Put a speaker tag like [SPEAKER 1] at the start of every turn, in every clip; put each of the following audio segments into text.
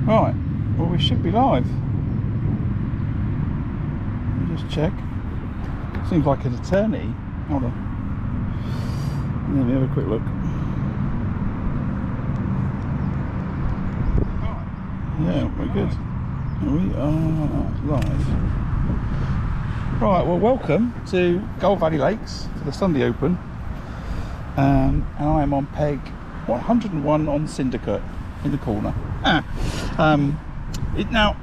[SPEAKER 1] Right, well we should be live. Let me just check. Seems like an eternity. Hold on. Let me have a quick look. Yeah, we're good. We are live. Right, well welcome to Gold Valley Lakes for the Sunday Open. And I am on peg 101 on Syndicate in the corner. Now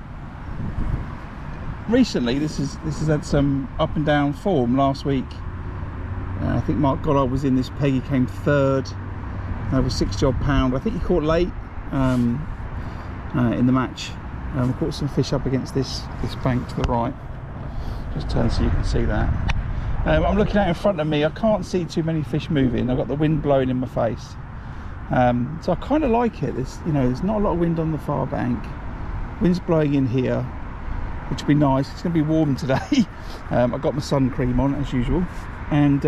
[SPEAKER 1] recently this has had some up and down form. Last week I think Mark Goddard was in this peg, he came third over 60 odd pound. I think he caught late in the match. Caught some fish up against this bank to the right. Just turn so you can see that. I'm looking out in front of me, I can't see too many fish moving. I've got the wind blowing in my face. So I kind of like it. There's not a lot of wind on the far bank. Wind's blowing in here, which will be nice. It's going to be warm today. I've got my sun cream on as usual, and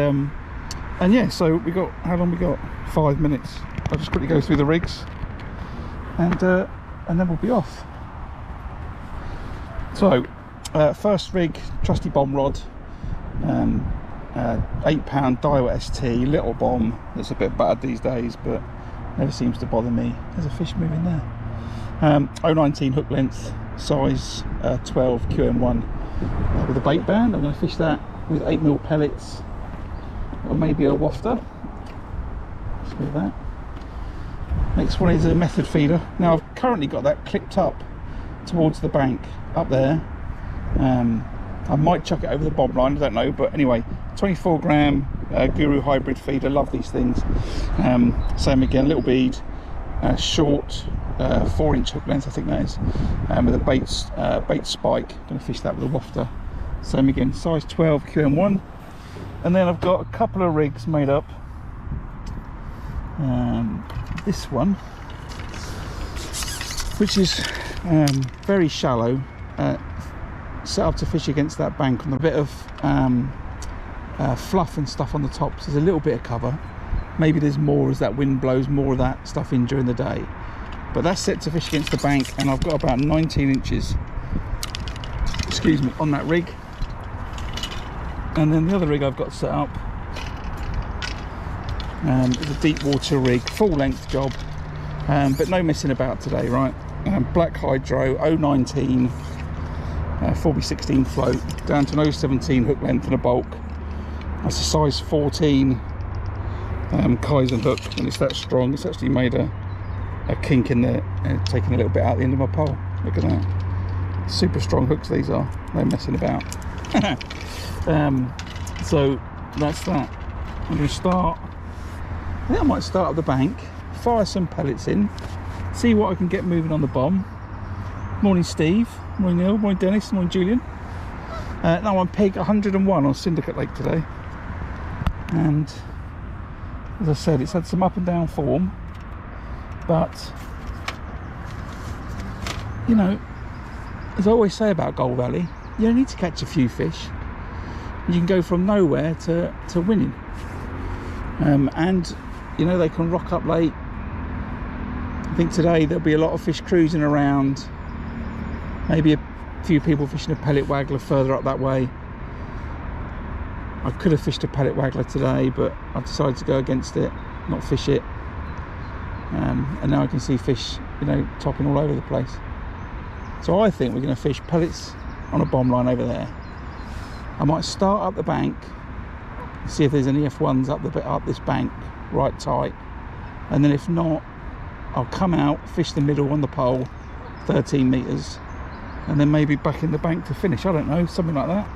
[SPEAKER 1] yeah. So we got, how long we got? 5 minutes. I'll just quickly go through the rigs, and then we'll be off. So first rig, trusty bomb rod, 8 pound Daiwa ST, little bomb. That's a bit bad these days, but never seems to bother me. There's a fish moving there. 019 hook length, size 12 QM1 with a bait band. I'm going to fish that with 8mm pellets or maybe a wafter. Let's do that. Next one is a method feeder. Now I've currently got that clipped up towards the bank up there. I might chuck it over the bob line, I don't know, but anyway, 24 gram Guru hybrid feeder. Love these things. Same again, little bead, short 4-inch hook length, I think that is, with a bait spike. Going to fish that with a wafter. Same again, size 12 QM1. And then I've got a couple of rigs made up. This one, which is very shallow, set up to fish against that bank on a bit of fluff and stuff on the top. So there's a little bit of cover. Maybe there's more as that wind blows more of that stuff in during the day, but that's set to fish against the bank, and I've got about 19 inches, excuse me, on that rig. And then the other rig I've got set up is a deep water rig, full length job, but no messing about today, right? Black hydro, 019 4B16 float, down to an 017 hook length and a bulk. That's a size 14 Kaizen hook, and it's that strong. It's actually made a kink in there, taking a little bit out the end of my pole. Look at that. Super strong hooks these are, no messing about. So that's that. I'm going to start, I think I might start at the bank, fire some pellets in, see what I can get moving on the bomb. Morning Steve, morning Neil, morning Dennis, morning Julian. Now I'm peg 101 on Syndicate Lake today, and as I said, it's had some up and down form, but you know, as I always say about Gold Valley, you don't need to catch a few fish. You can go from nowhere to winning, and you know, they can rock up late. I think today there'll be a lot of fish cruising around, maybe a few people fishing a pellet waggler further up that way. I could have fished a pellet waggler today, but I've decided to go against it, not fish it, and now I can see fish, you know, topping all over the place. So I think we're going to fish pellets on a bomb line over there. I might start up the bank, see if there's any F1s up this bank right tight, and then if not, I'll come out, fish the middle on the pole, 13 meters, and then maybe back in the bank to finish. I don't know, something like that.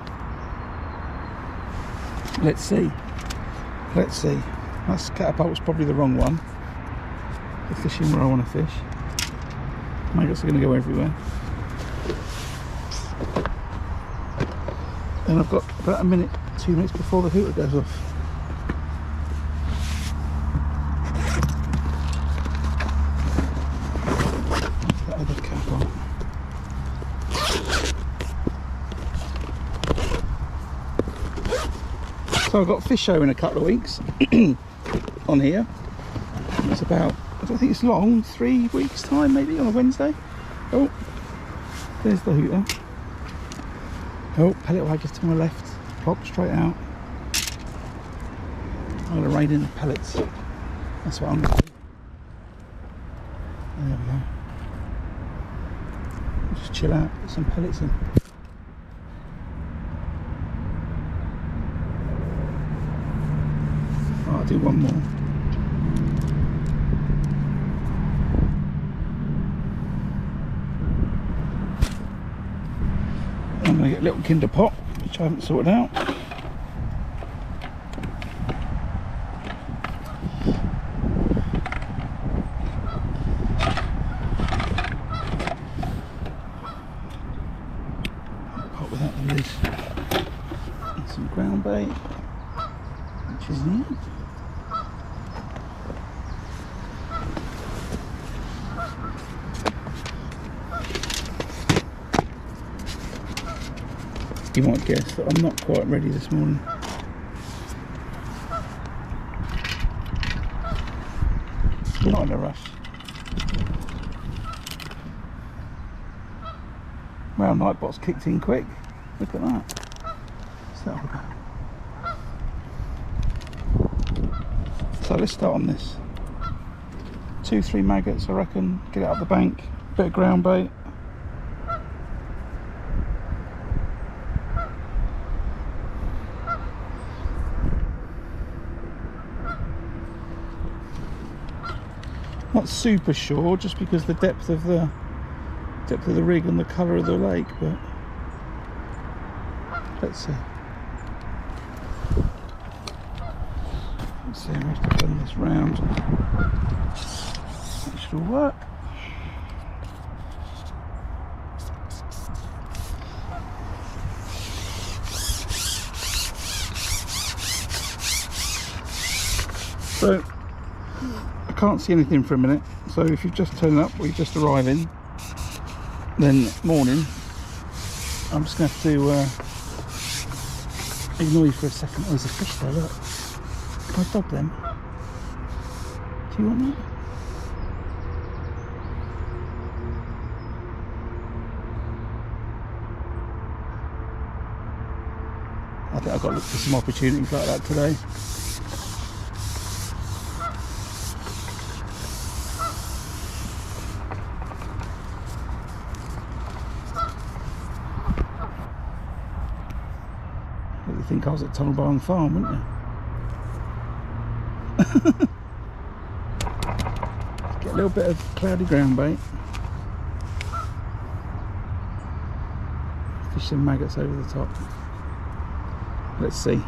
[SPEAKER 1] Let's see. That catapult's probably the wrong one for fishing where I want to fish. Maggots are going to go everywhere. And I've got about a minute, 2 minutes before the hooter goes off. That other cap on. So I've got FishO in a couple of weeks on here. It's about, I don't think it's long, 3 weeks time maybe, on a Wednesday. Oh, there's the hooter. Oh, pellet wagger to my left. Plop straight out. I'm going to raid in the pellets. That's what I'm going to do. There we go. Just chill out, put some pellets in. Oh, I'll do one more. I'm going to get a little Kinder pot, which I haven't sorted out. Pot without the lid. And some ground bait, which is neat. You might guess that I'm not quite ready this morning. You're not in a rush. Well, Nightbot's kicked in quick. Look at that. What's that all about? So let's start on this. 2-3 maggots, I reckon. Get it up the bank. Bit of ground bait. Not super sure, just because the depth of the rig and the colour of the lake, but let's see. Let's see, I have to turn this round. That should work. So I can't see anything for a minute, so if you've just turned up or you're just arriving, then morning. I'm just going to have to ignore you for a second. Oh, there's a fish there, look. Can I dog them? Do you want that? I think I've got to look for some opportunities like that today. You'd think I was at Tunnel Barn Farm, wouldn't you? Get a little bit of cloudy ground bait. Fish some maggots over the top. Let's see.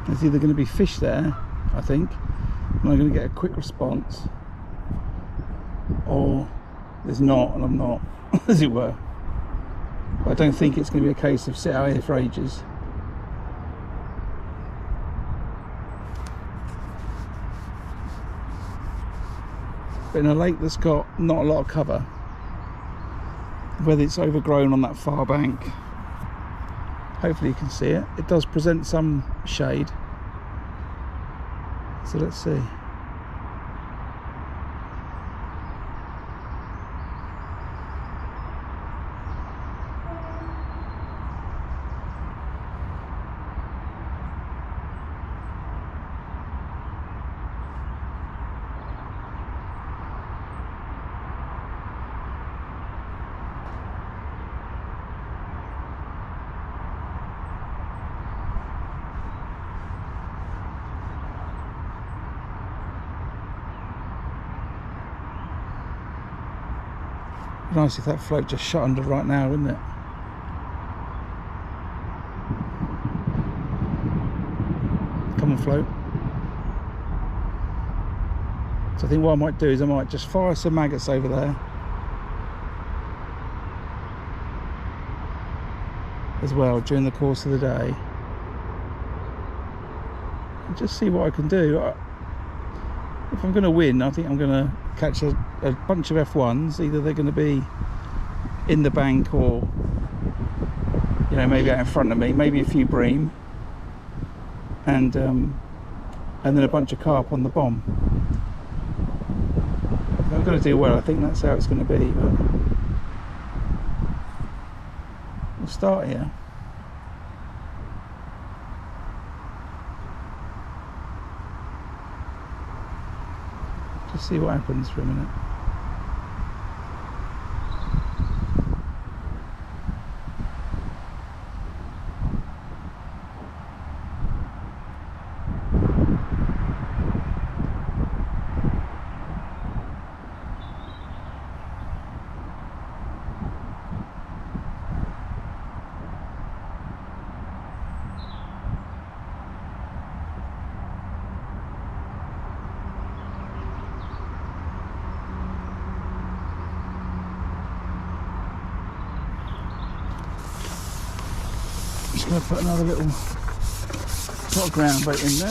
[SPEAKER 1] There's either going to be fish there, I think, and I'm going to get a quick response, or there's not, and I'm not, as it were. But I don't think it's going to be a case of sit out here for ages. But in a lake that's got not a lot of cover, whether it's overgrown on that far bank, hopefully you can see it. It does present some shade. So let's see. Nice if that float just shut under right now, wouldn't it? Come on, float. So I think what I might do is I might just fire some maggots over there as well during the course of the day, and just see what I can do. If I'm going to win, I think I'm going to catch a bunch of F1s. Either they're going to be in the bank, or maybe out in front of me, maybe a few bream, and and then a bunch of carp on the bomb. If I'm going to do well, I think that's how it's going to be, but we'll start here. Just see what happens for a minute. Just going to put another little pot of ground bait in there.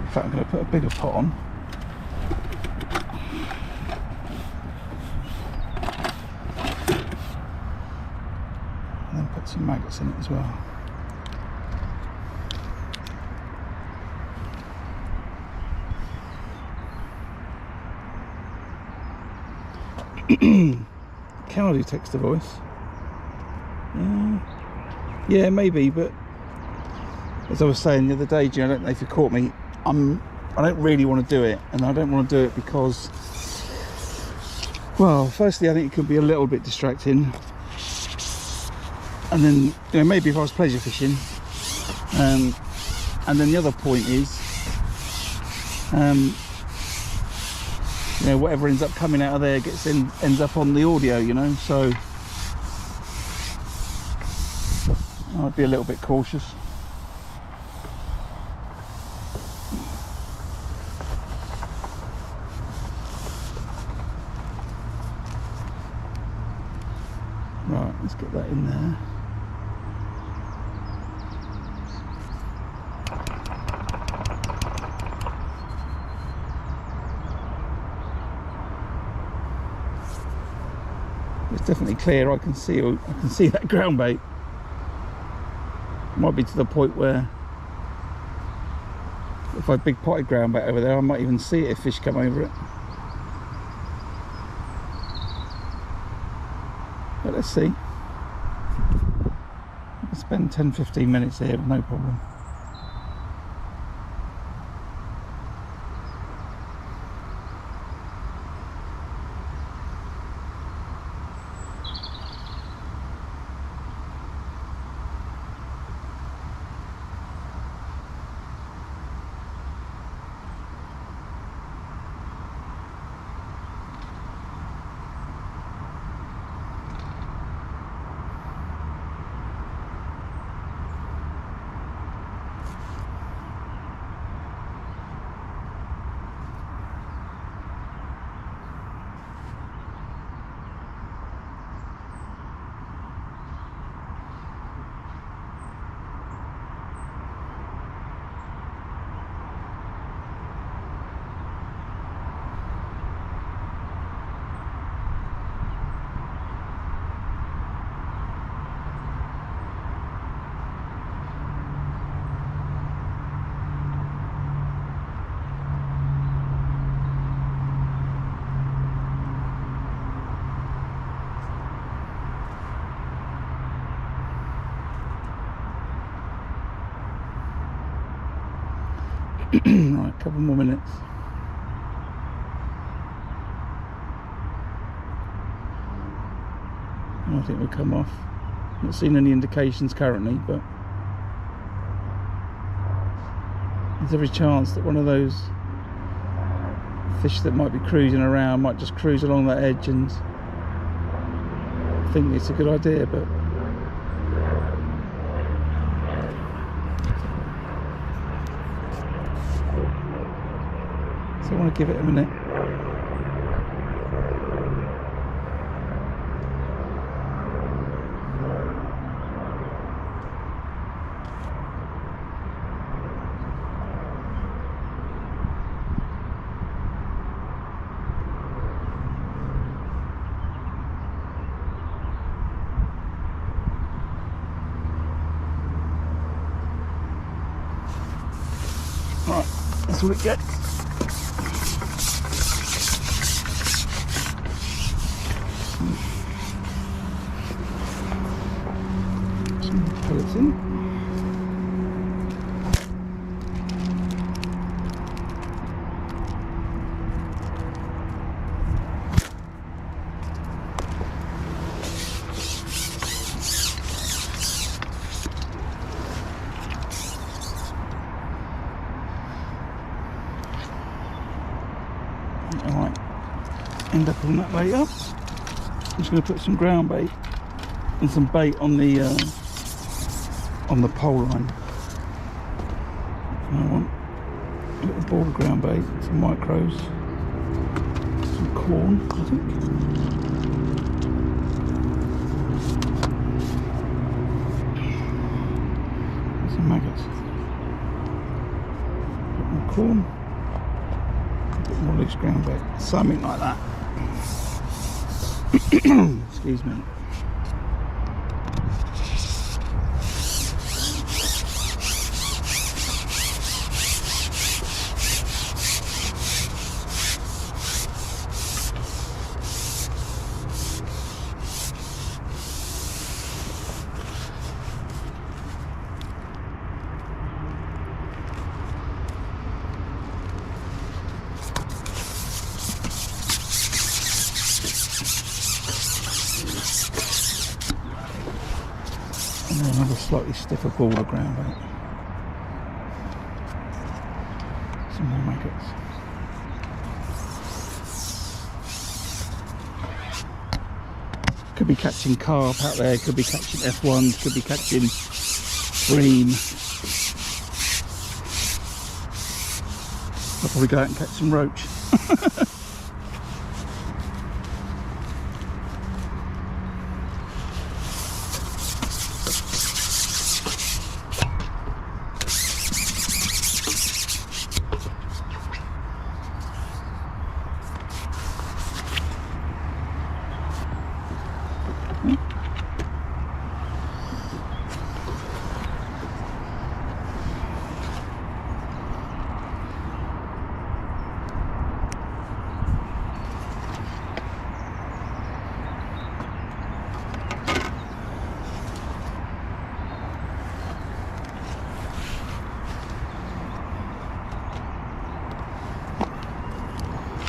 [SPEAKER 1] In fact, I'm going to put a bigger pot on. And then put some maggots in it as well. Can I do text to voice? Yeah, maybe, but as I was saying the other day, Jim, I don't know if you caught me, I don't really want to do it, and I don't want to do it because, well, firstly I think it could be a little bit distracting, and then, you know, maybe if I was pleasure fishing, and then the other point is, you know, whatever ends up coming out of there ends up on the audio, you know, so I'd be a little bit cautious. Right, let's get that in there. It's definitely clear. I can see that ground bait. Might be to the point where if I big potted ground bait over there, I might even see it if fish come over it. But let's see. I can spend 10-15 minutes here with no problem. Right, a couple more minutes. I think we'll come off. Not seen any indications currently, but there's every chance that one of those fish that might be cruising around might just cruise along that edge, and I think it's a good idea, but so I want to give it a minute. That's all it gets. Some pellets in. I might end up on that later. I'm just going to put some ground bait and some bait on the pole line. And I want a little ball of ground bait, some micros, some corn, I think. And some maggots. A bit more corn. More loose ground bait, something like that. Excuse me. And then another slightly stiffer ball of ground bait. Some more maggots. Could be catching carp out there, could be catching F1s, could be catching bream. I'll probably go out and catch some roach.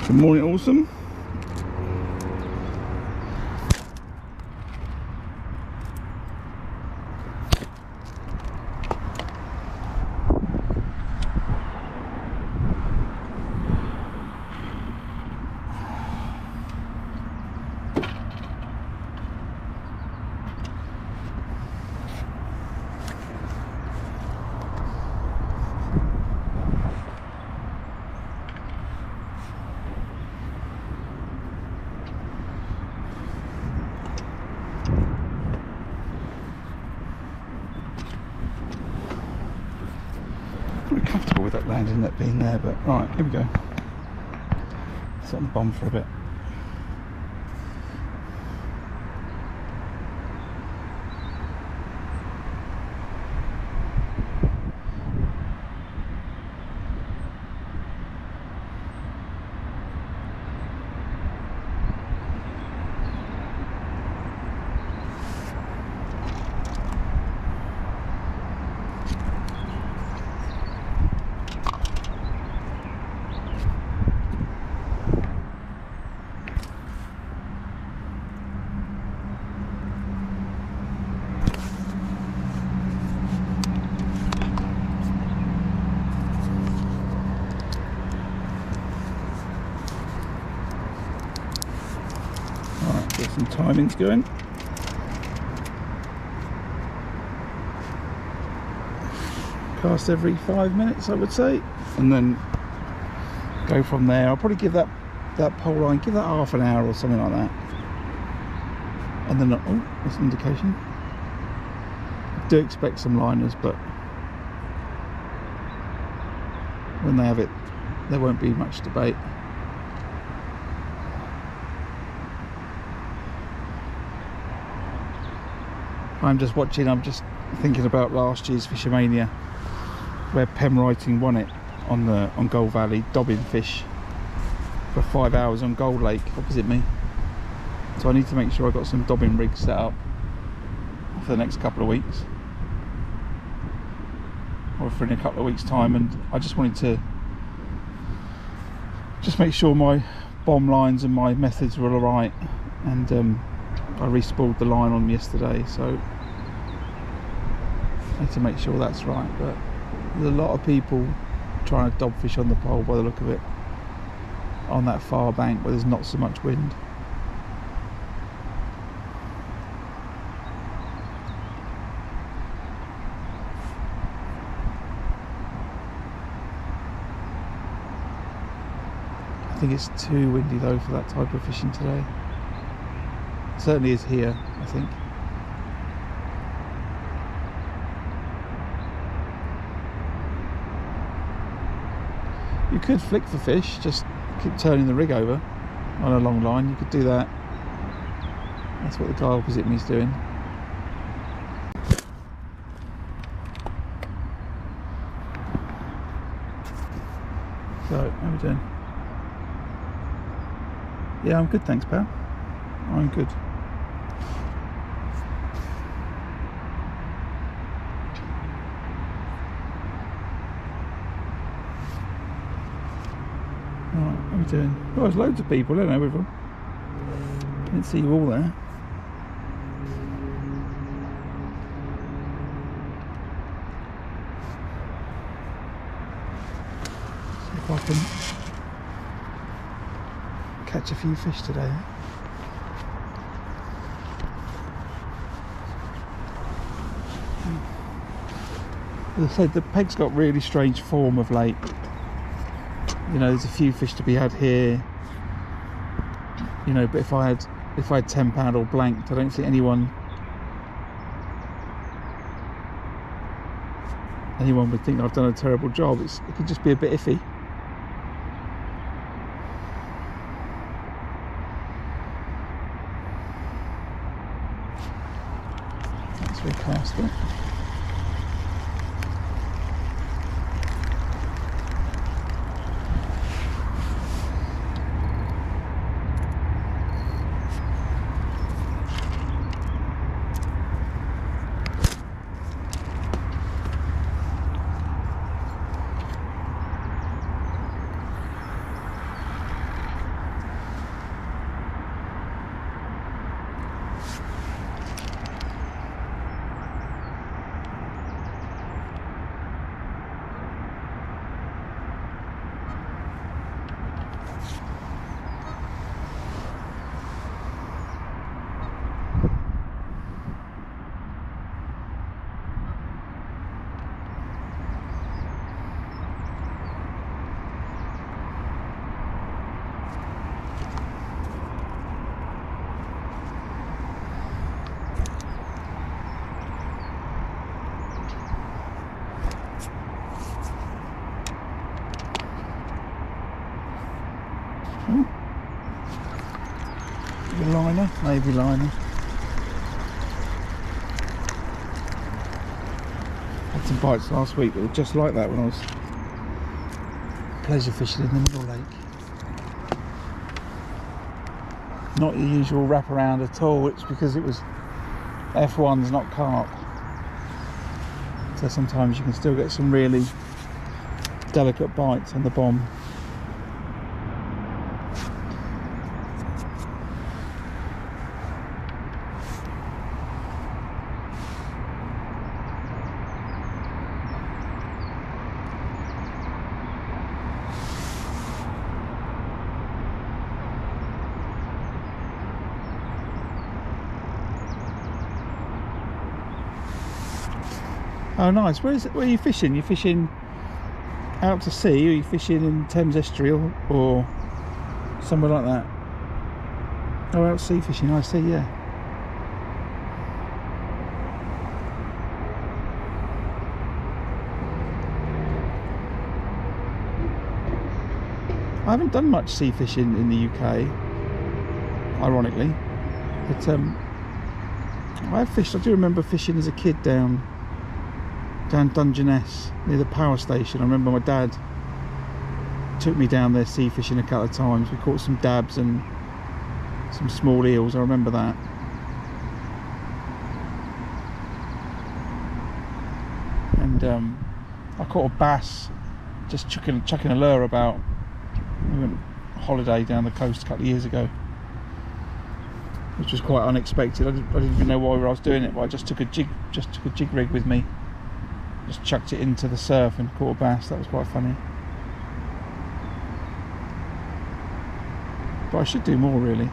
[SPEAKER 1] Good morning, awesome. Pretty comfortable with that landing net being there, but right, here we go. Sit on the bomb for a bit. Get some timings going. Cast every 5 minutes, I would say, and then go from there. I'll probably give that pole line, give that half an hour or something like that, and then oh, that's an indication. I do expect some liners, but when they have it, there won't be much debate. I'm just watching, I'm just thinking about last year's Fishermania where Pen Writing won it, on Gold Valley, dobbing fish for 5 hours on Gold Lake opposite me. So I need to make sure I've got some dobbing rigs set up for the next couple of weeks, or for in a couple of weeks time, and I just wanted to just make sure my bomb lines and my methods were alright, and I re-spooled the line on them yesterday, so I need to make sure that's right. But there's a lot of people trying to dob fish on the pole by the look of it, on that far bank where there's not so much wind. I think it's too windy though for that type of fishing today. It certainly is here, I think. You could flick for fish, just keep turning the rig over on a long line. You could do that. That's what the guy opposite me is doing. So, how are we doing? Yeah, I'm good, thanks, pal. I'm good. Right, how are we doing? Oh, there's loads of people, don't know, everyone. Didn't see you all there. See if I can catch a few fish today. As I said, the peg's got really strange form of late. You know, there's a few fish to be had here. You know, but if I had £10 all blanked, I don't think anyone would think I've done a terrible job. It could just be a bit iffy. That's recast it. Liner, maybe liner. Had some bites last week that were just like that when I was pleasure fishing in the middle lake. Not your usual wraparound at all. It's because it was F1s, not carp. So sometimes you can still get some really delicate bites on the bomb. Oh nice, where are you fishing? You're fishing out to sea, or are you fishing in Thames Estuary or somewhere like that? Oh, out sea fishing, I see, yeah. I haven't done much sea fishing in the UK, ironically, but I have fished. I do remember fishing as a kid down Dungeness near the power station. I remember my dad took me down there sea fishing a couple of times. We caught some dabs and some small eels, I remember that. And I caught a bass just chucking a lure about. We went on holiday down the coast a couple of years ago, which was quite unexpected. I didn't even know why I was doing it, but I just took a jig rig with me, just chucked it into the surf and caught a bass. That was quite funny. But I should do more, really.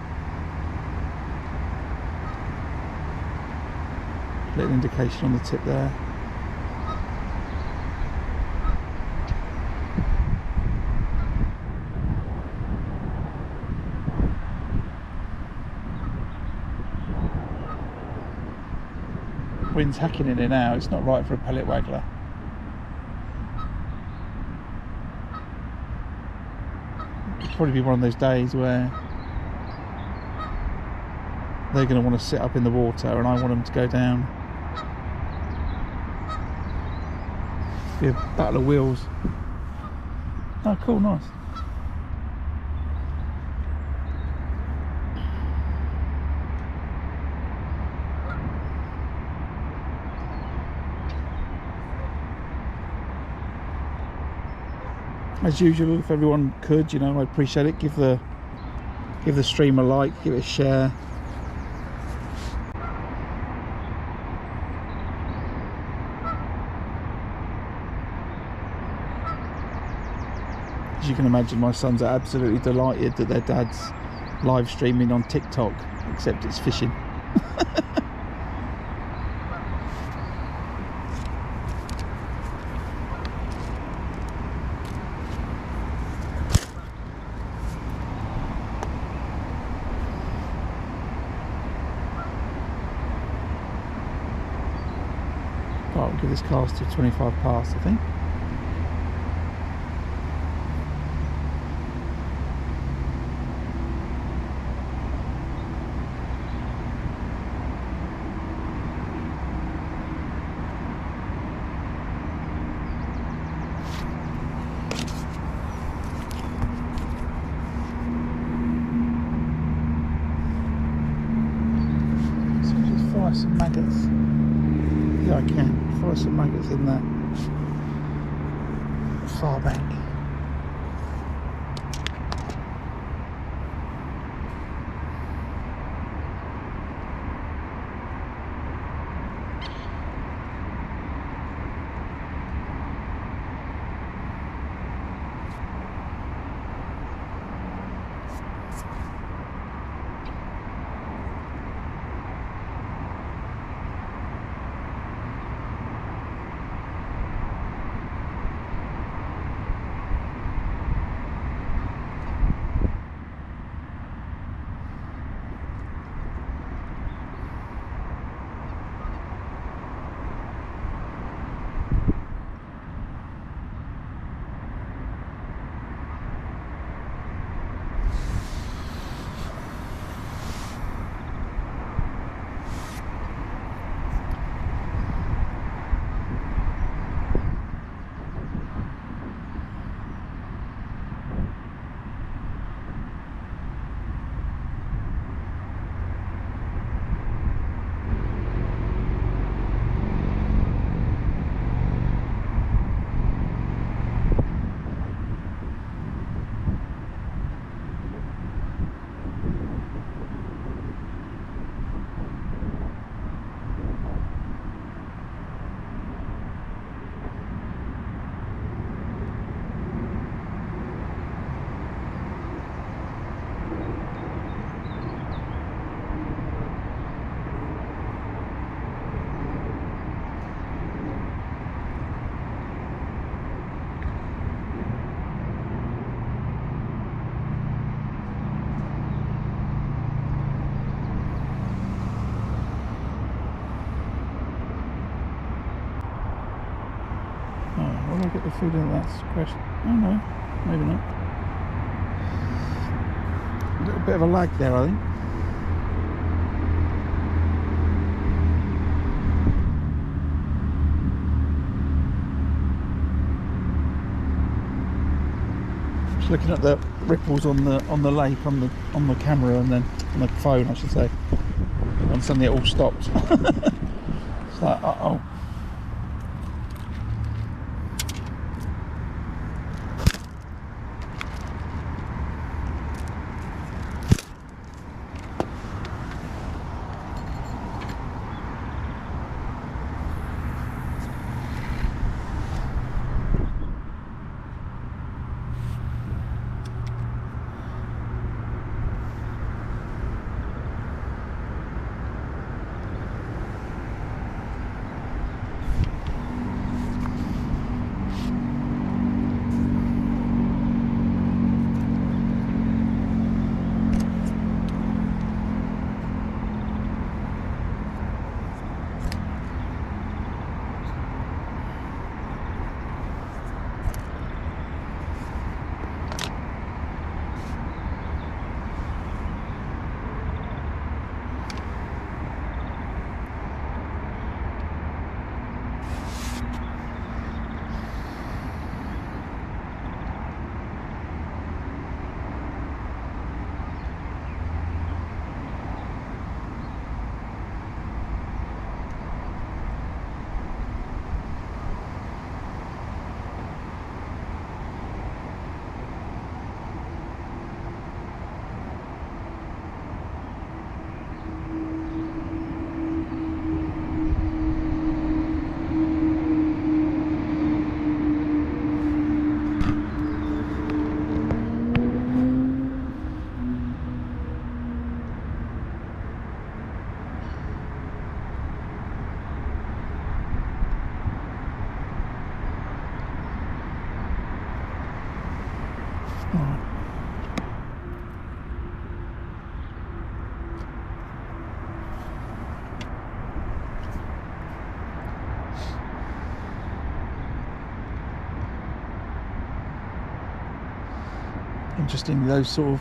[SPEAKER 1] Little indication on the tip there. Wind's hacking in here now. It's not right for a pellet waggler. It'll probably be one of those days where they're going to want to sit up in the water and I want them to go down. Be a battle of wheels. Oh, cool, nice. As usual, if everyone could, you know, I'd appreciate it. Give the stream a like, give it a share. As you can imagine, my sons are absolutely delighted that their dad's live streaming on TikTok, except it's fishing. Right, we'll give this cast to 25 past, I think. So just fire some maggots. Yeah, I can. Fire some maggots in that far bank. Will I get the feeling that's crashed? Oh no, maybe not. A little bit of a lag there, I think. looking at the ripples on the lake on the camera, and then on the phone I should say, and suddenly it all stopped. It's like, uh-oh. Interesting, those sort of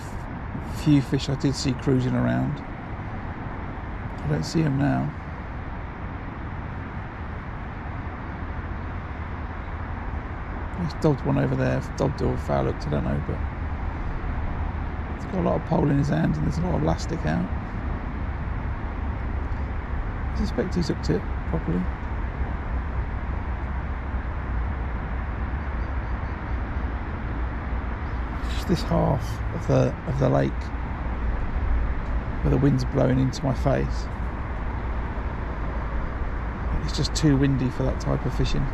[SPEAKER 1] few fish I did see cruising around, I don't see them now. There's dogged one over there, dogged or foul hooked, I don't know, but he's got a lot of pole in his hand and there's a lot of elastic out. I suspect he's hooked it properly. This half of the lake where the wind's blowing into my face, it's just too windy for that type of fishing.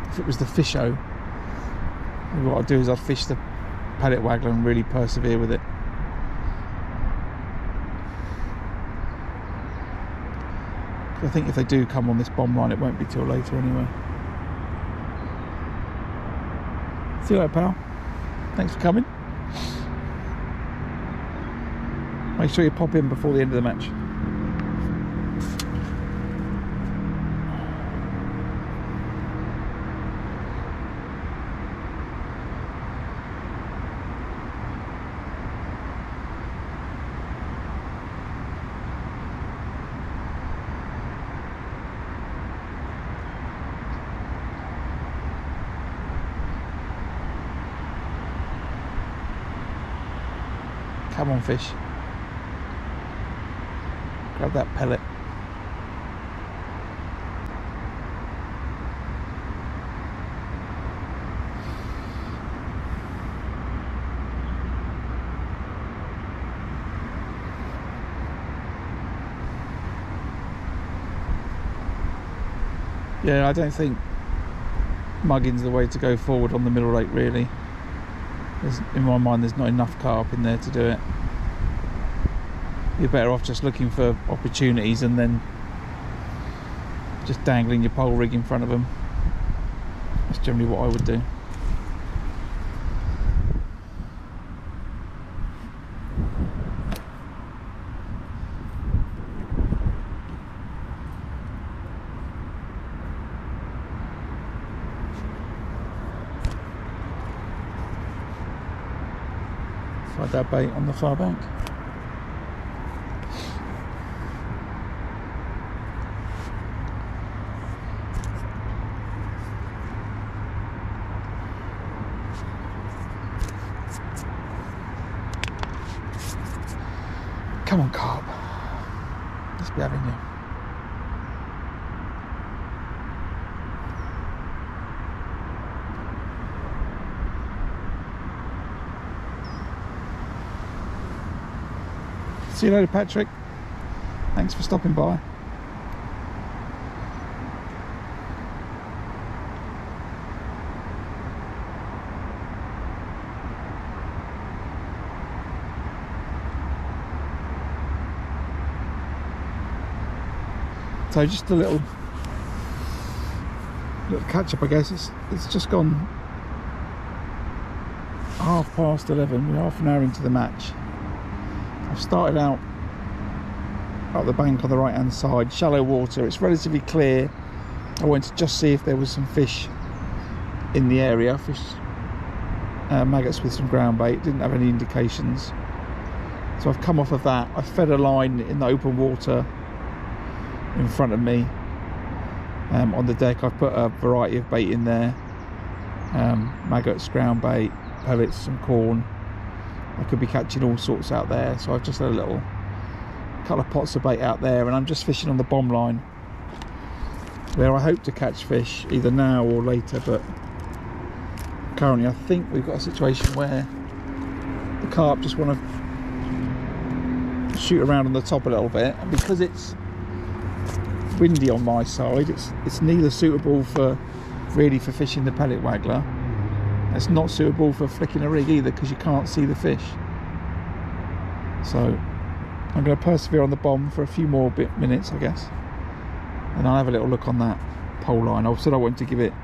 [SPEAKER 1] If it was the FishO, what I'd do is I'd fish the paddock waggler and really persevere with it. I think if they do come on this bomb line, it won't be till later anyway. See you later, pal. Thanks for coming. Make sure you pop in before the end of the match. Come on, fish. Grab that pellet. Yeah, I don't think mugging's the way to go forward on the middle lake, really. In my mind, there's not enough carp in there to do it. You're better off just looking for opportunities and then just dangling your pole rig in front of them. That's generally what I would do. Find that bait on the far bank. Come on, carp. Let's be having you. See you later, Patrick. Thanks for stopping by. So just a little catch up, I guess. It's just gone 11:30. We're half an hour into the match. I've started out up the bank on the right hand side, shallow water. It's relatively clear. I wanted to just see if there was some fish in the area, maggots with some ground bait. Didn't have any indications, so I've come off of that. I fed a line in the open water in front of me on the deck. I've put a variety of bait in there, maggots, ground bait, pellets, some corn. I could be catching all sorts out there, so I've just had a couple of pots of bait out there, and I'm just fishing on the bomb line where I hope to catch fish either now or later. But currently I think we've got a situation where the carp just want to shoot around on the top a little bit, and because it's windy on my side, it's neither suitable for fishing the pellet waggler. It's not suitable for flicking a rig either, because you can't see the fish. So I'm going to persevere on the bomb for a few more minutes, I guess, and I'll have a little look on that pole line. I said I wanted to give it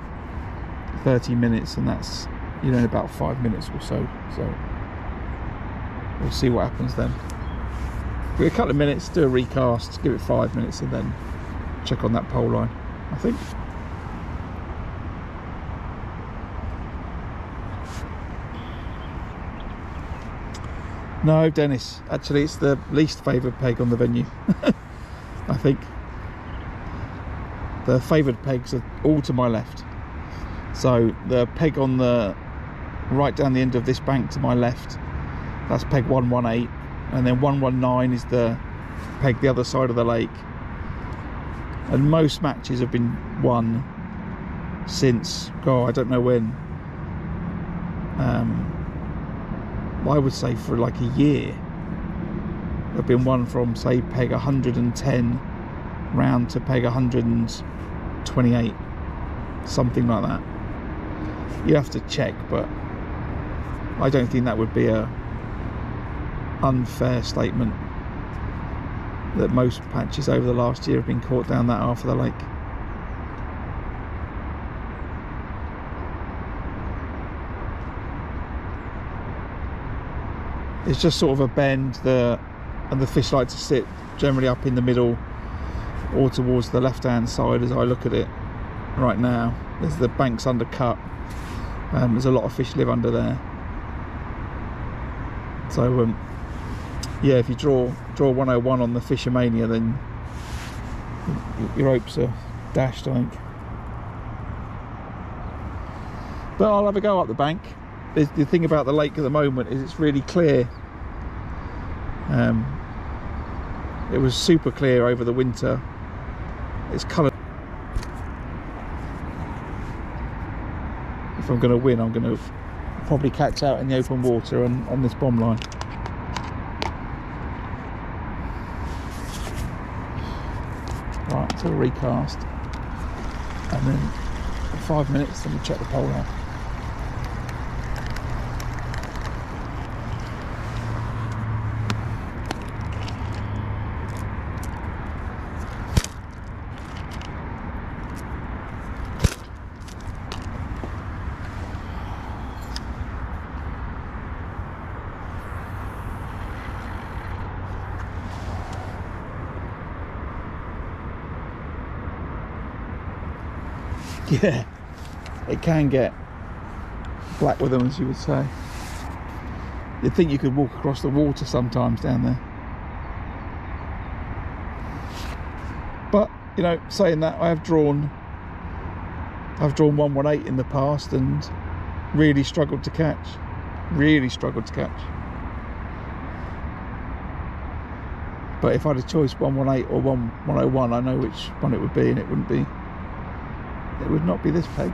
[SPEAKER 1] 30 minutes, and that's in about 5 minutes or so. So we'll see what happens then. Give it a couple of minutes, do a recast, give it 5 minutes, and then check on that pole line, I think. No, Dennis, actually it's the least favoured peg on the venue. I think the favoured pegs are all to my left. So the peg on the right down the end of this bank to my left, that's peg 118, and then 119 is the peg the other side of the lake. And most matches have been won since, I don't know when. I would say for like a year. They've been won from, say, peg 110 round to peg 128, something like that. You have to check, but I don't think that would be a unfair statement that most patches over the last year have been caught down that half of the lake. It's just sort of a bend, and the fish like to sit generally up in the middle or towards the left hand side as I look at it right now. There's the bank's undercut, there's a lot of fish live under there. So yeah, if you draw 101 on the Fishermania, then your hopes are dashed, I think. But I'll have a go up the bank. The thing about the lake at the moment is it's really clear. It was super clear over the winter. It's coloured. If I'm going to win, I'm going to probably catch out in the open water and on this bomb line. Right, so recast, and then for 5 minutes, then we'll check the pole out. Yeah, it can get black with them, as you would say. You'd think you could walk across the water sometimes down there. But, saying that, I've drawn 118 in the past and really struggled to catch. But if I had a choice 118 or 101, I know which one it would be, and it would not be this peg.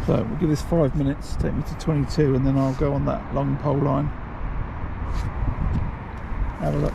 [SPEAKER 1] So we'll give this 5 minutes, take me to 22, and then I'll go on that long pole line. Have a look.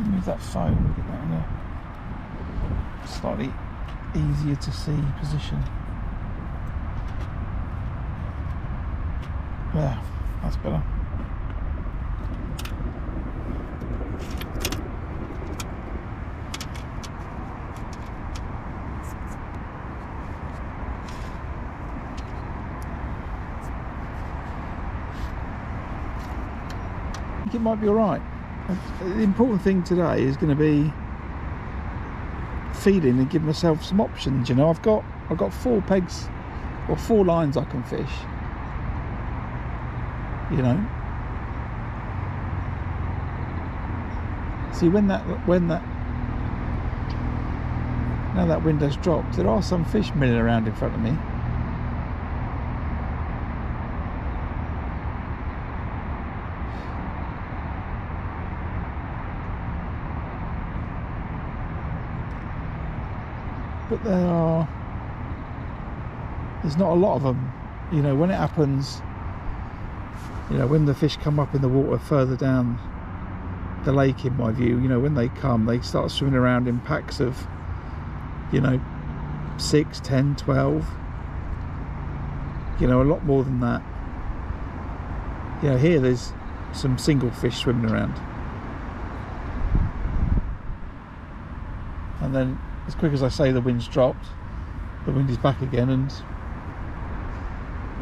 [SPEAKER 1] Move that phone, get that in a slightly easier to see position. Yeah, that's better. I think it might be alright. The important thing today is going to be feeding and give myself some options. You know, I've got 4 pegs or 4 lines I can fish. You know, see when that now that window's dropped, there are some fish milling around in front of me. But there's not a lot of them. You know, when it happens, you know, when the fish come up in the water further down the lake, in my view, you know, when they come, they start swimming around in packs of, you know, 6, 10, 12, you know, a lot more than that. You know, here there's some single fish swimming around, and then as quick as I say the wind's dropped, the wind is back again, and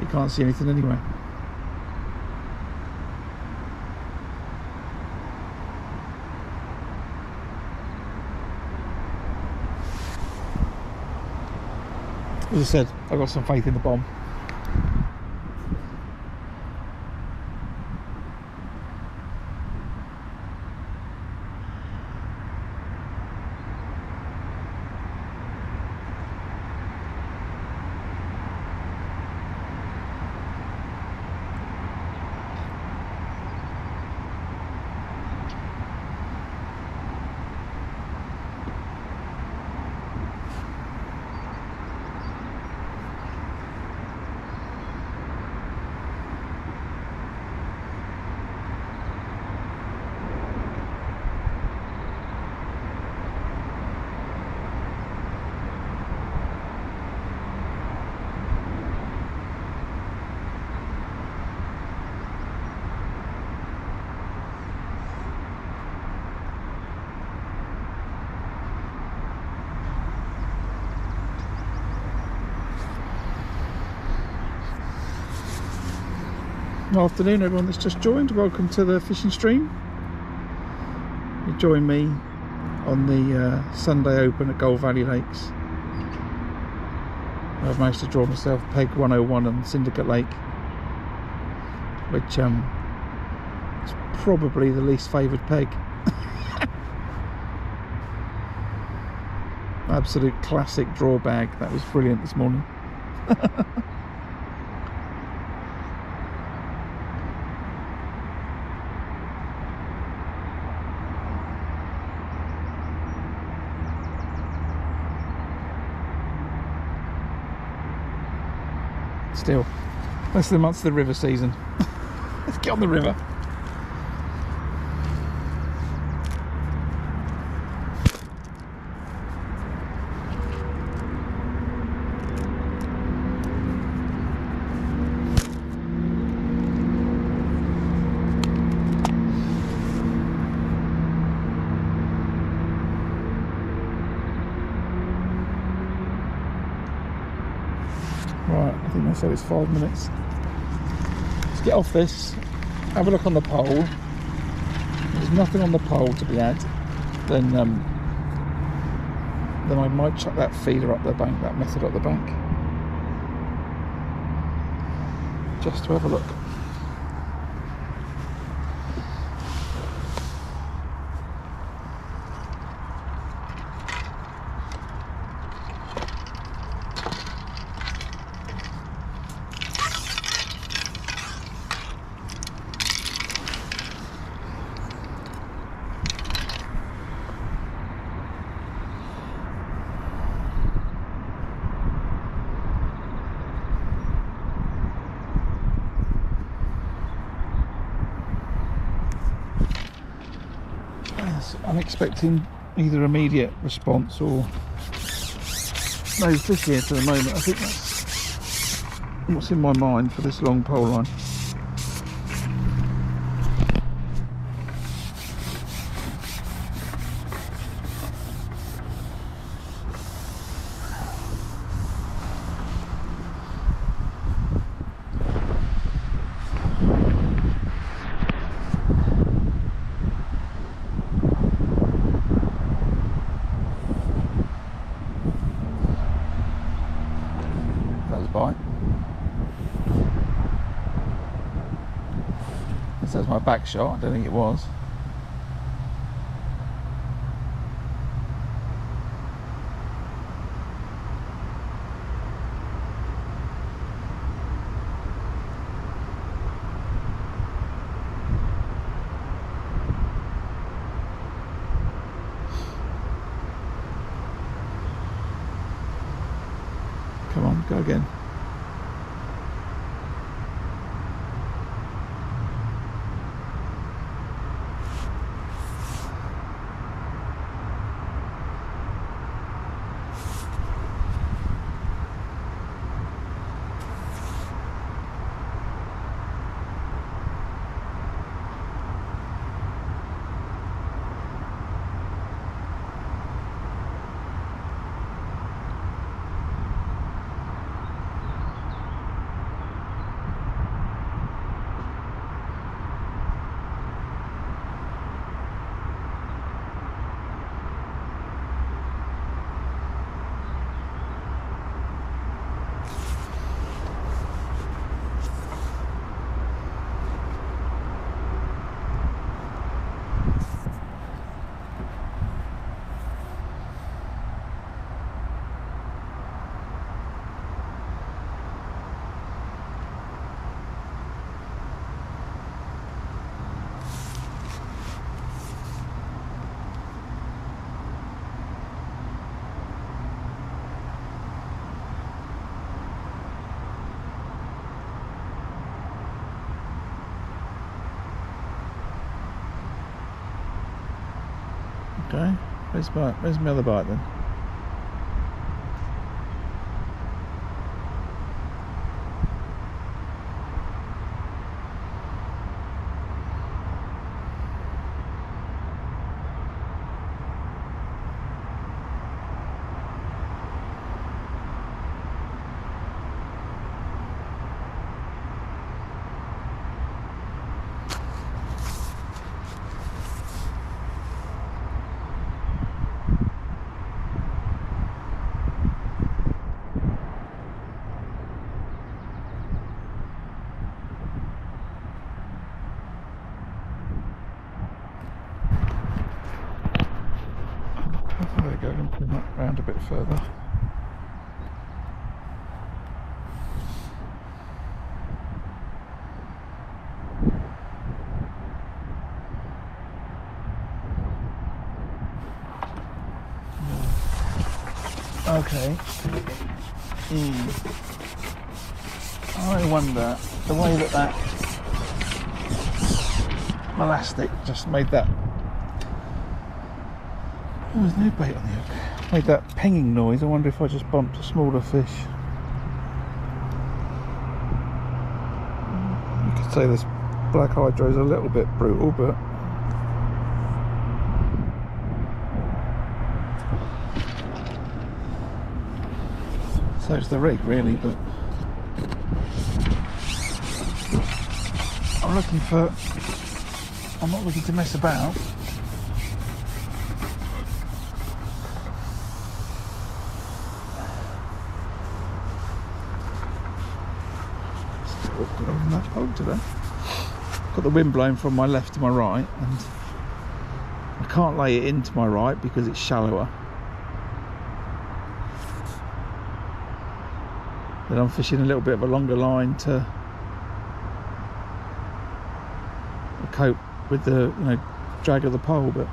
[SPEAKER 1] you can't see anything anyway. As I said, I've got some faith in the bomb. Afternoon, everyone that's just joined. Welcome to the fishing stream. You join me on the Sunday Open at Gold Valley Lakes. I've managed to draw myself peg 101 on Syndicate Lake, which is probably the least favoured peg. Absolute classic draw bag. That was brilliant this morning. still, less than a month to the river season. Let's get on the river. Right, I think they said it's 5 minutes. Let's get off this, have a look on the pole. If there's nothing on the pole to be had, then I might chuck that feeder up the bank, that method up the bank, just to have a look. I'm expecting either immediate response or no fish here for the moment. I think that's what's in my mind for this long pole line. Bite. This is my back shot. I don't think it was. Come on, go again. Okay, where's my other bite then? There we go, and pull that round a bit further. Okay. I wonder, the way that elastic just made that, oh, there's no bait on the hook, made that pinging noise. I wonder if I just bumped a smaller fish. You could say this black hydro is a little bit brutal, but so's the rig really. But I'm not looking to mess about. Awkward on that pole today. Got the wind blowing from my left to my right, and I can't lay it into my right because it's shallower. Then I'm fishing a little bit of a longer line to cope with the drag of the pole, but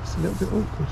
[SPEAKER 1] it's a little bit awkward.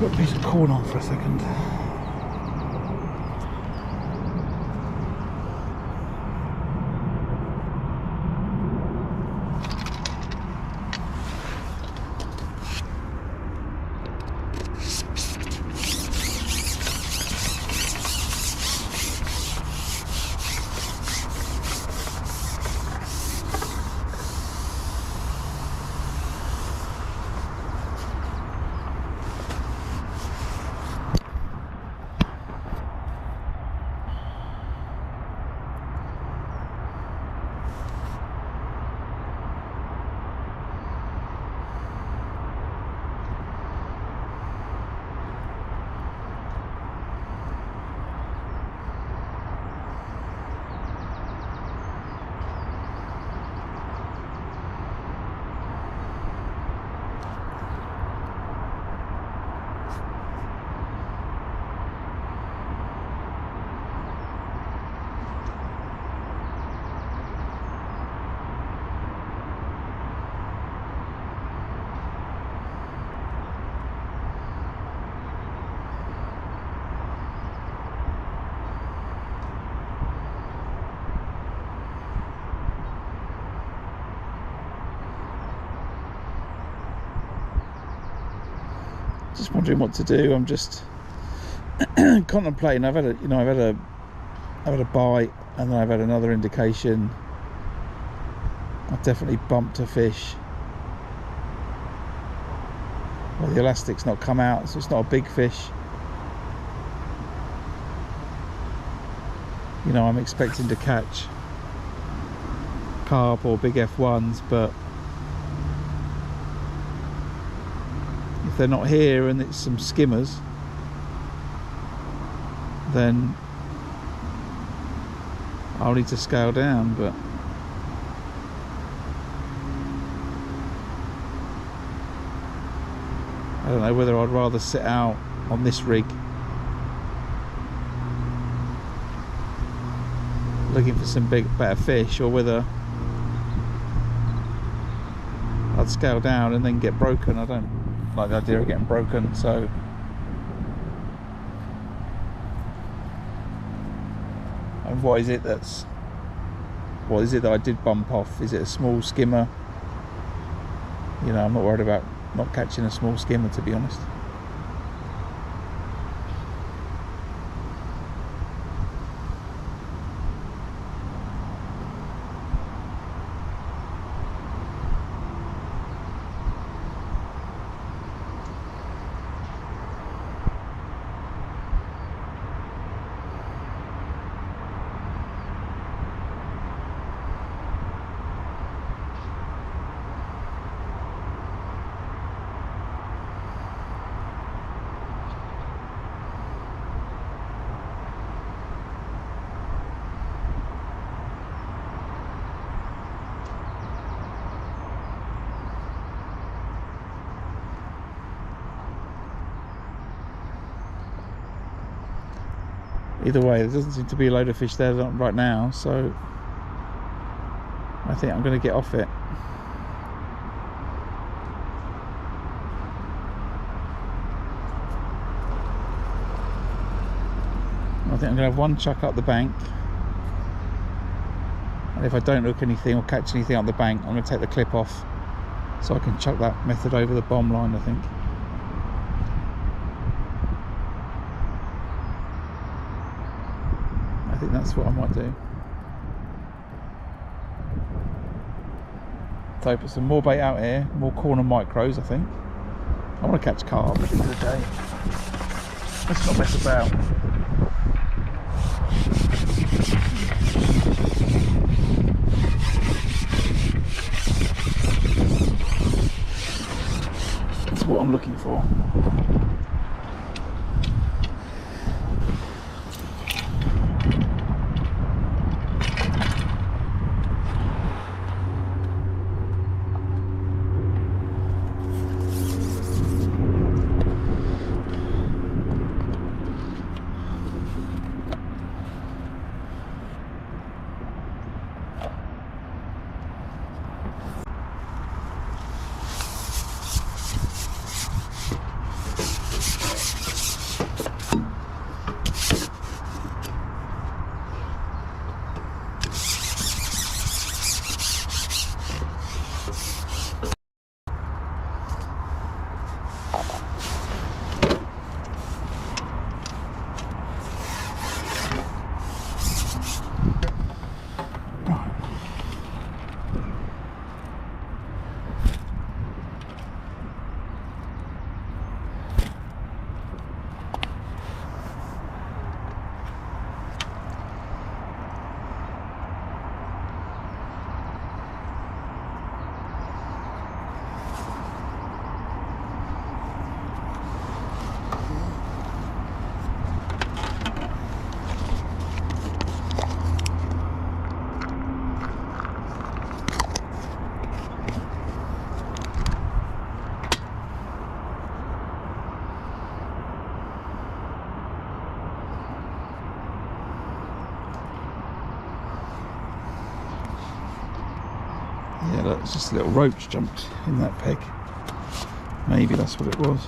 [SPEAKER 1] Put a piece of corn on for a second. Just wondering what to do. I'm just contemplating. I've had a bite, and then I've had another indication. I've definitely bumped a fish. Well, the elastic's not come out, so it's not a big fish. You know, I'm expecting to catch carp or big F1s, but if they're not here and it's some skimmers, then I'll need to scale down. But I don't know whether I'd rather sit out on this rig looking for some better fish, or whether I'd scale down and then get broken. I don't like the idea of getting broken, so and what is it that I did bump off? Is it a small skimmer? You know, I'm not worried about not catching a small skimmer, to be honest. Either way, there doesn't seem to be a load of fish there right now, so I think I'm going to get off it. I think I'm going to have one chuck up the bank, and if I don't hook anything or catch anything up the bank, I'm going to take the clip off so I can chuck that method over the bomb line, I think. I think that's what I might do. So put some more bait out here, more corner micros, I think. I want to catch carp at the end of the day. Let's not mess about. That's what I'm looking for. it's just a little roach jumped in that peg. Maybe that's what it was.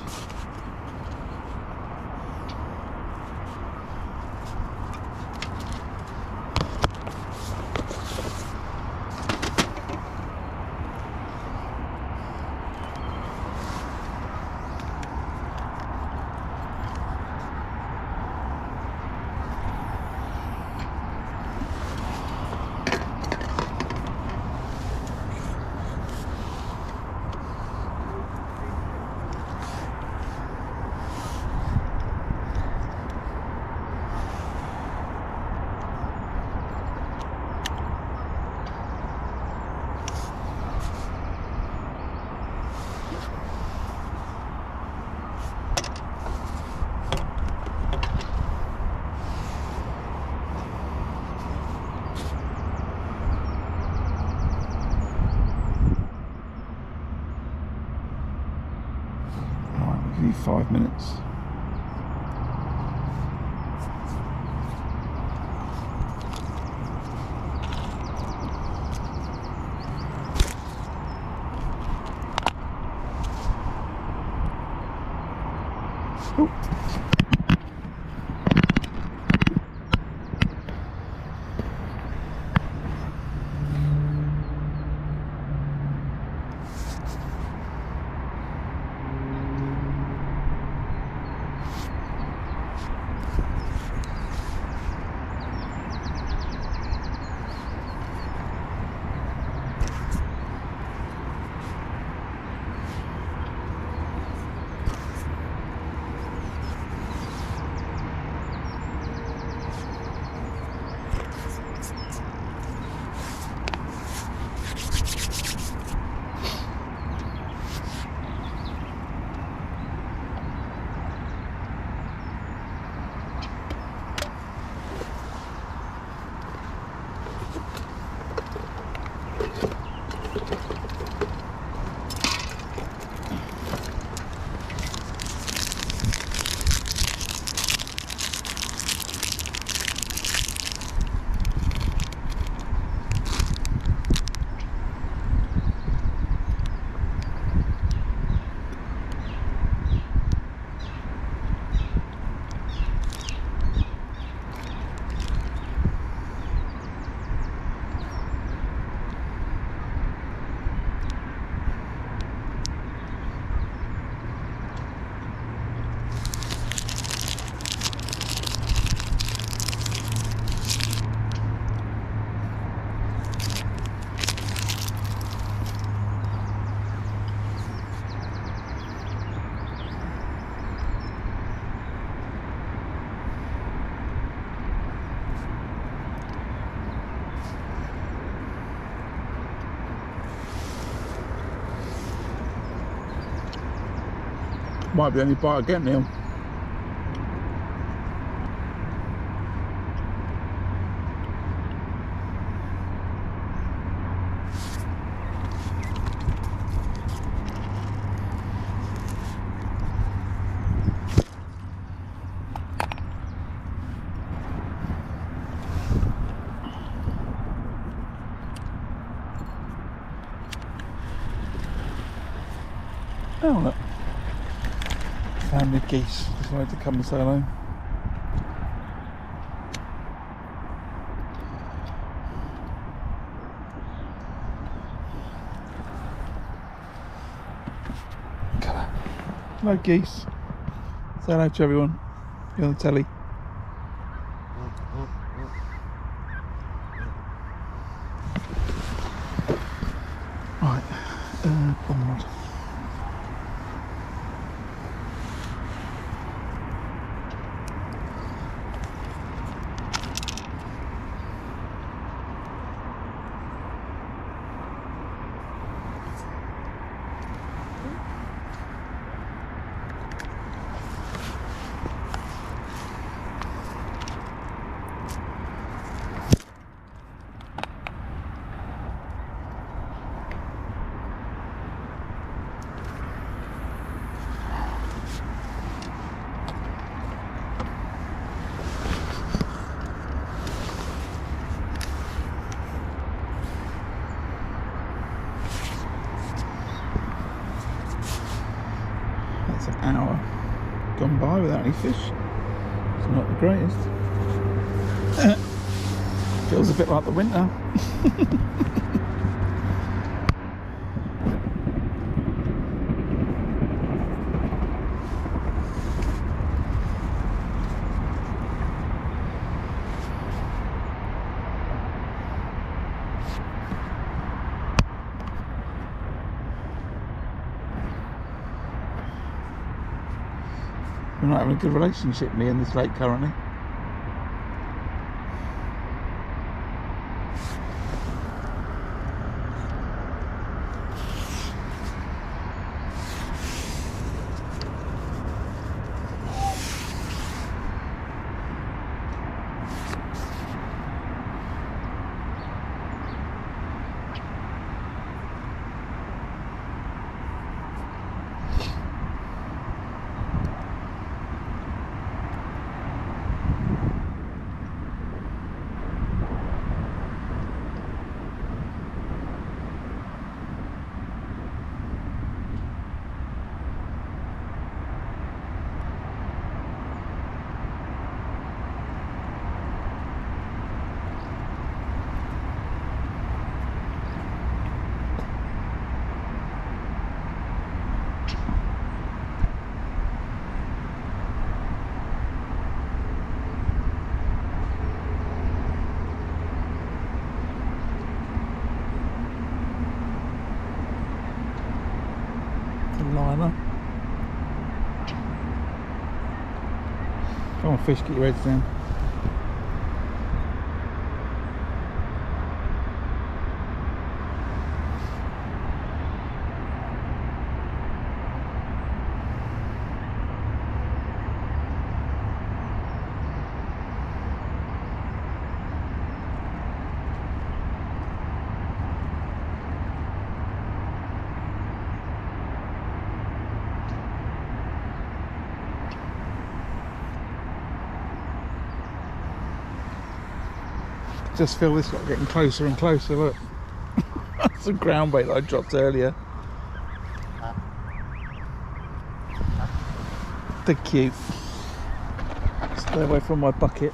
[SPEAKER 1] Right, we'll give you 5 minutes. Might be the only bite I get, Neil. Oh, look. Family of geese decided to come and say hello. Hello geese. Say hello to everyone. You're on the telly. Right, board. It's an hour gone by without any fish. It's not the greatest. Feels a bit like the winter. We're not having a good relationship, me and this lake currently. Liner. Come on, fish, get your heads down. Just feel this lot getting closer and closer. Look, that's a ground bait that I dropped earlier. They're cute. Stay away from my bucket.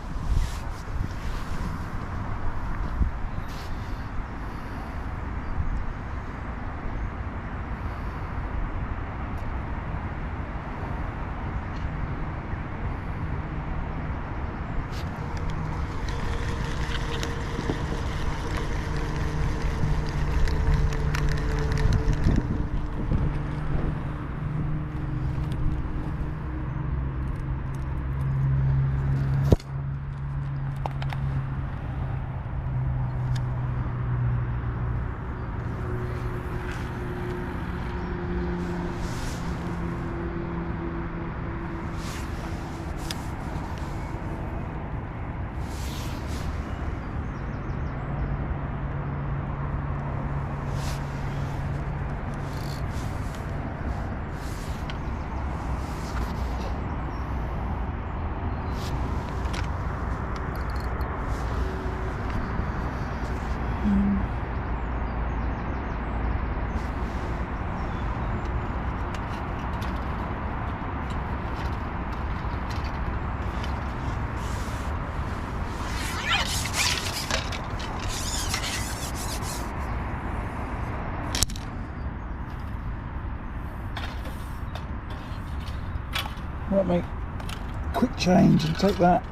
[SPEAKER 1] Right, mate, quick change and take that.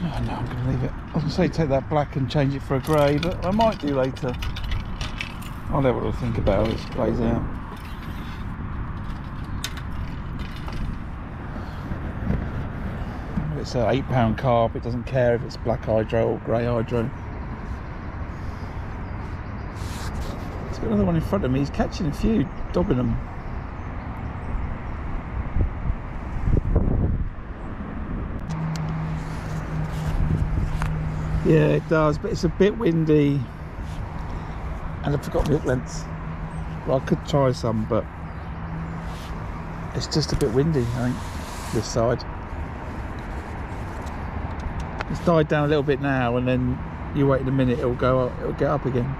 [SPEAKER 1] Oh no, I'm going to leave it. I was going to say take that black and change it for a grey, but I might do later. I'll have a think about how this plays out. It's an £8 carp, it doesn't care if it's black hydro or grey hydro. Got another one in front of me. He's catching a few, dobbing them. Yeah, it does, but it's a bit windy, and I forgot the hook lengths. Well, I could try some, but it's just a bit windy, I think, this side. It's died down a little bit now, and then you wait in a minute, it'll go up, it'll get up again.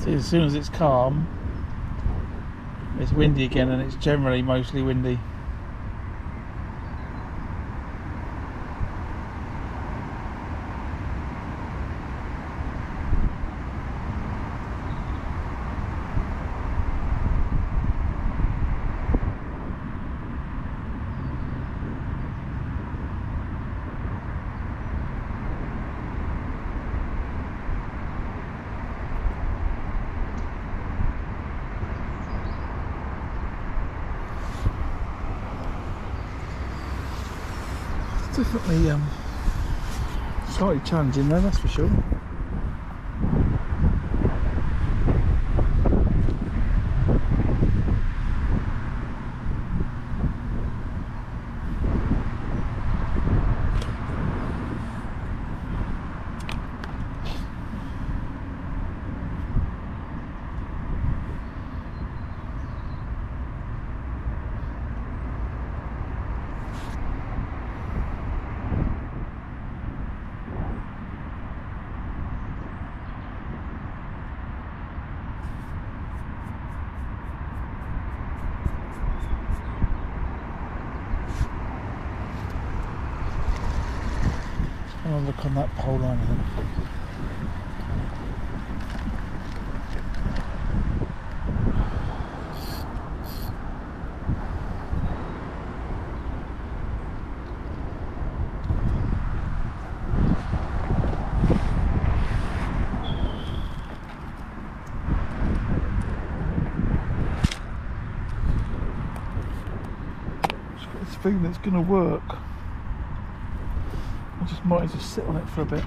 [SPEAKER 1] See, as soon as it's calm, it's windy again, and it's generally mostly windy. Definitely slightly challenging though, that's for sure. I'll look on that pole line then. Just got this feeling it's going to work. I just might just sit on it for a bit.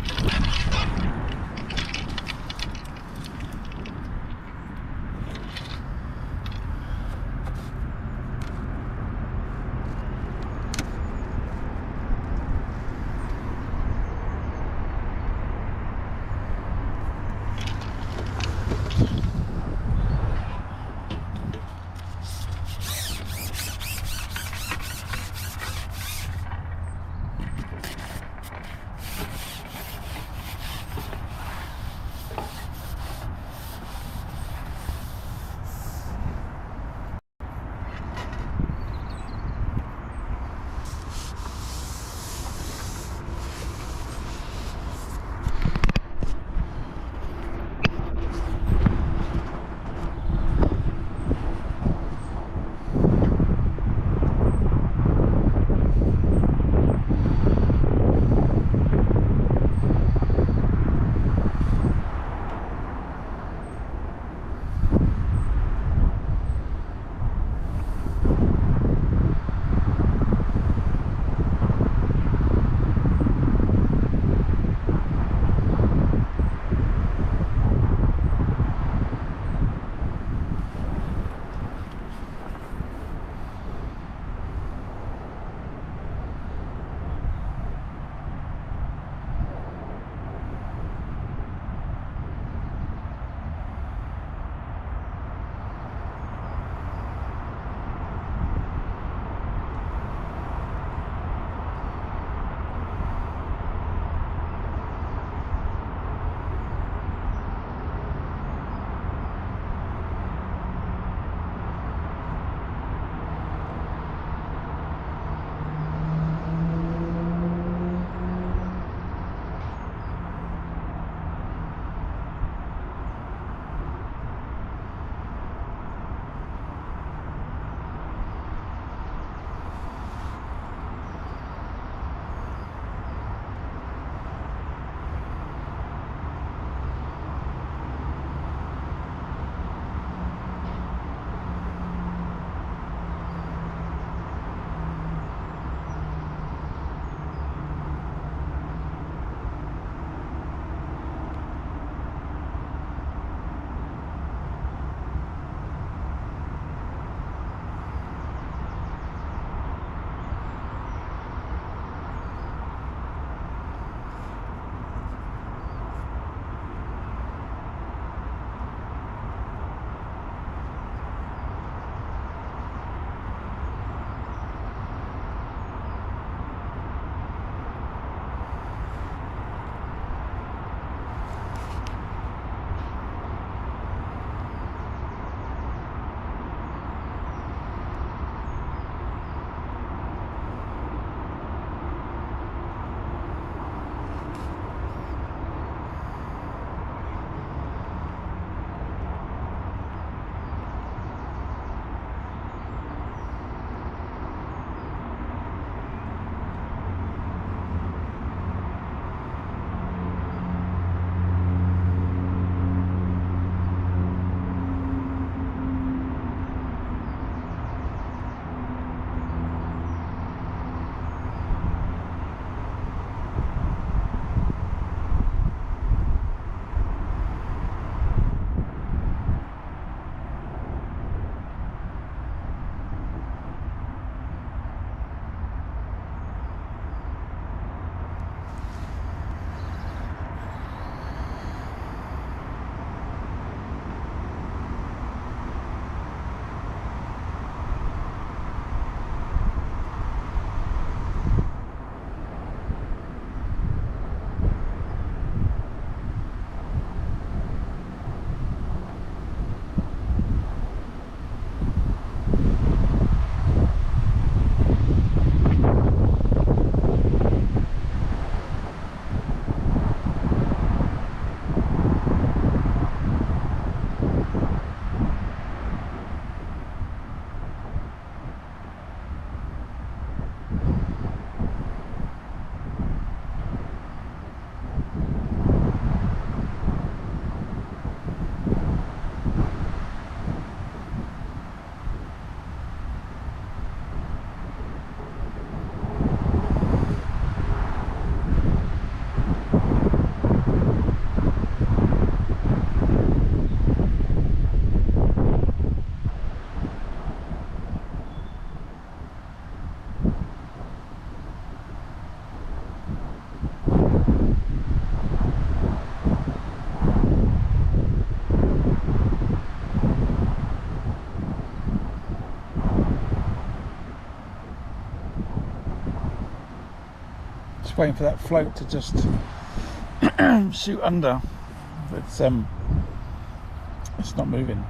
[SPEAKER 1] just waiting for that float to just shoot under. It's not moving.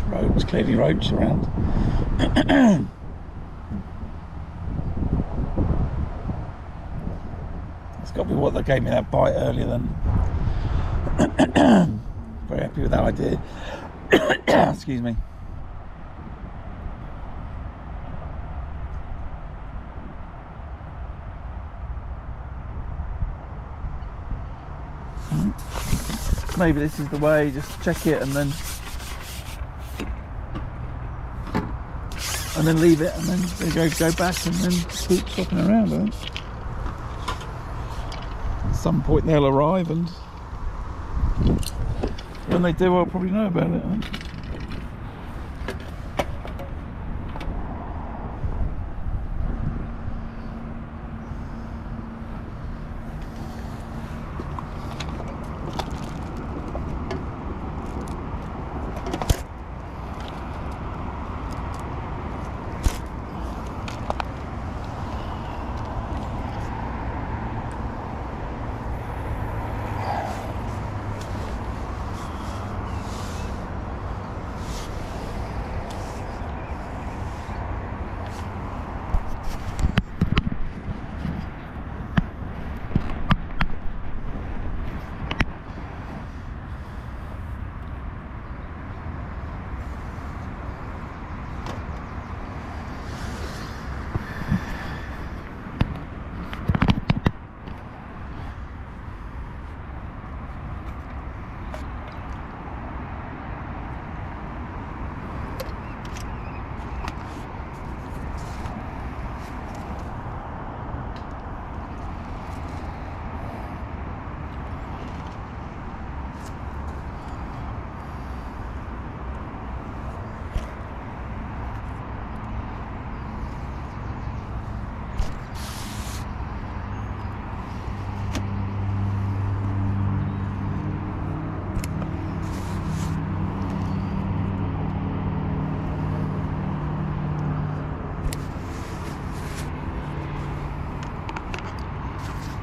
[SPEAKER 1] Roads, clearly roads around. It's got to be what they gave me that bite earlier then. Very happy with that idea. Excuse me. Maybe this is the way, just check it and then leave it, and then they go back and then keep shopping around. I think at some point they'll arrive, and when they do, I'll probably know about it. I think.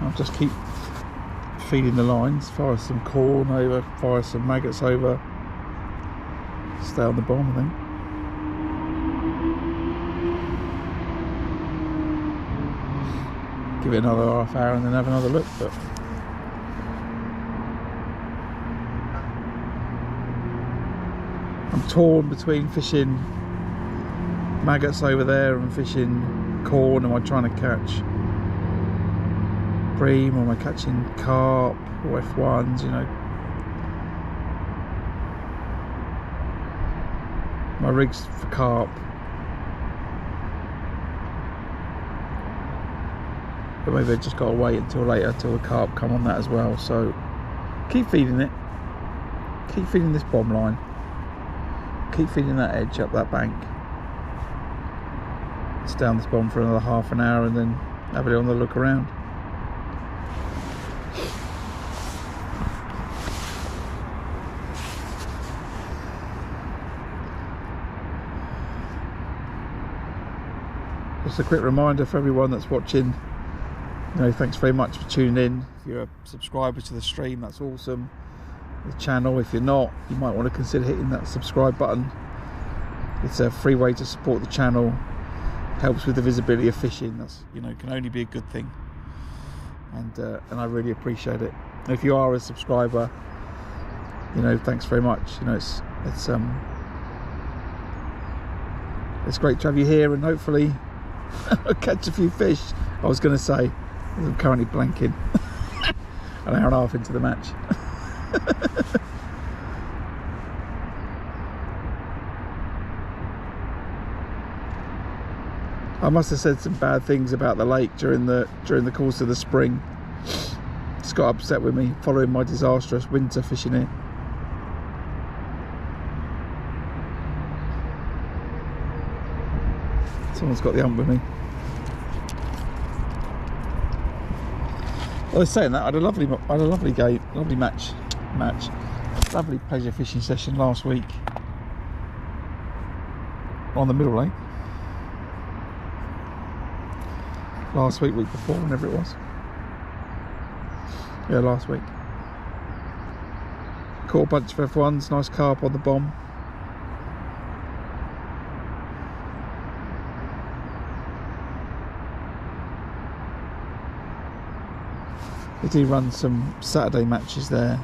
[SPEAKER 1] I'll just keep feeding the lines, fire some corn over, fire some maggots over, stay on the bomb, I think. Give it another half hour and then have another look. But I'm torn between fishing maggots over there and fishing corn. Am I trying to catch bream, or am I catching carp or F1s, you know. My rig's for carp, but maybe I just got to wait until later till the carp come on that as well. So keep feeding it, keep feeding this bomb line, keep feeding that edge up that bank. It's down this bomb for another half an hour and then have it on the look around. Just a quick reminder for everyone that's watching, you know, thanks very much for tuning in. If you're a subscriber to the stream, that's awesome. The channel, if you're not, you might want to consider hitting that subscribe button. It's a free way to support the channel, helps with the visibility of fishing. That's, you know, can only be a good thing, and I really appreciate it. And if you are a subscriber, you know, thanks very much. You know, it's great to have you here, and hopefully I'll catch a few fish. I was going to say, I'm currently blanking. An hour and a half into the match. I must have said some bad things about the lake during the course of the spring. It's got upset with me following my disastrous winter fishing here. Someone's got the hump with me. Well, I was saying that I had a lovely game, lovely match, lovely pleasure fishing session last week on the Middle Lake. Last week before, whenever it was. Yeah, last week. Caught a bunch of F1s, nice carp on the bomb. They do run some Saturday matches there,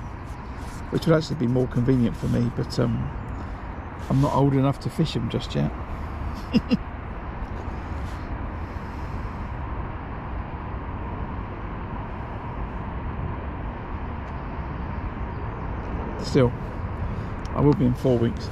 [SPEAKER 1] which would actually be more convenient for me, but I'm not old enough to fish them just yet. Still, I will be in 4 weeks.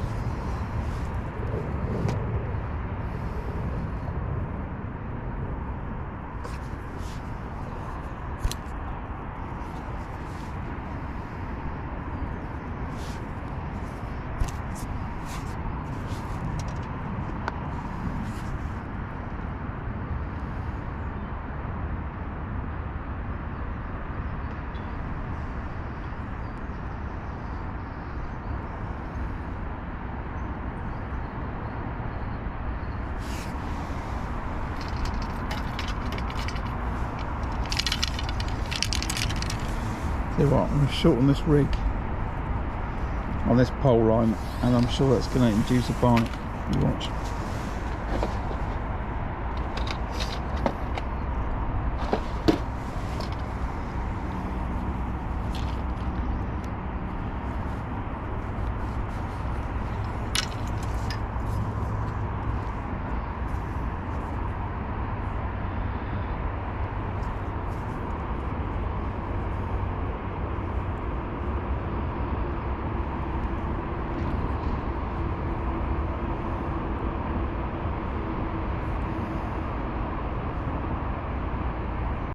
[SPEAKER 1] Tell you what, I'm going to shorten this rig on this pole line, and I'm sure that's going to induce a bite. You watch.